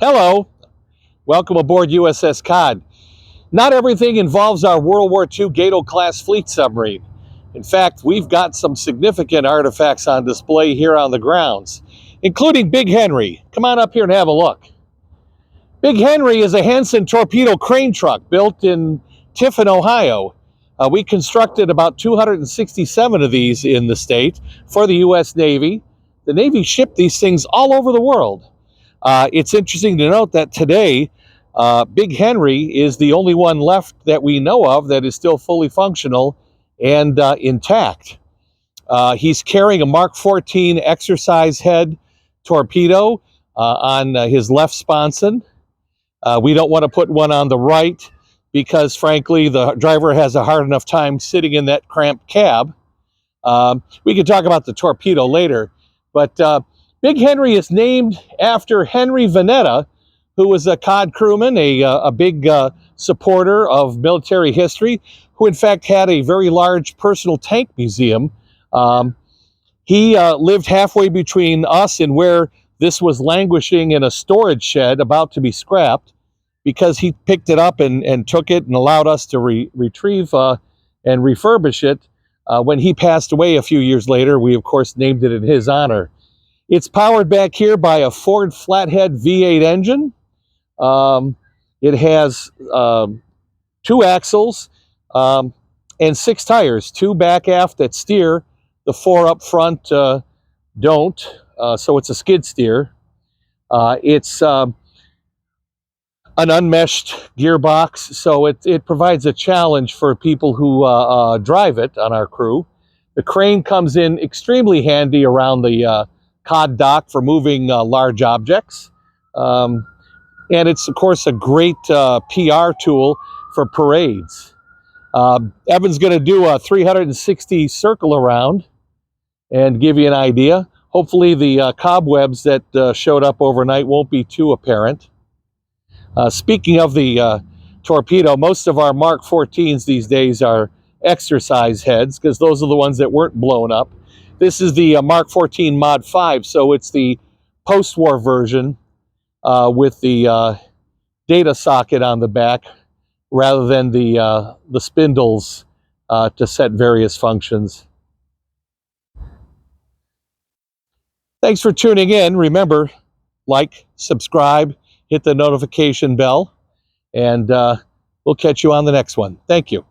Hello, welcome aboard USS Cod. Not everything involves our World War II Gato-class fleet submarine. In fact, we've got some significant artifacts on display here on the grounds, including Big Henry. Come on up here and have a look. Big Henry is a Hanson torpedo crane truck built in Tiffin, Ohio. We constructed about 267 of these in the state for the U.S. Navy. The Navy shipped these things all over the world. It's interesting to note that today, Big Henry is the only one left that we know of that is still fully functional and intact. He's carrying a Mark 14 exercise head torpedo on his left sponson. We don't want to put one on the right because, frankly, the driver has a hard enough time sitting in that cramped cab. We can talk about the torpedo later, but Big Henry is named after Henry Veneta, who was a cod crewman, a big supporter of military history, who in fact had a very large personal tank museum. He lived halfway between us and where this was languishing in a storage shed about to be scrapped, because he picked it up and took it and allowed us to retrieve and refurbish it. When he passed away a few years later, we of course named it in his honor. It's powered back here by a Ford flathead V8 engine. It has 2 axles and 6 tires, 2 back aft that steer, the 4 up front don't, so it's a skid steer. It's an unmeshed gearbox, so it provides a challenge for people who drive it on our crew. The crane comes in extremely handy around the cod dock for moving large objects. And it's, of course, a great PR tool for parades. Evan's going to do a 360 circle around and give you an idea. Hopefully the cobwebs that showed up overnight won't be too apparent. Speaking of the torpedo, most of our Mark 14s these days are exercise heads because those are the ones that weren't blown up. This is the Mark 14 Mod 5, so it's the post-war version with the data socket on the back rather than the spindles to set various functions. Thanks for tuning in. Remember, like, subscribe, hit the notification bell, and we'll catch you on the next one. Thank you.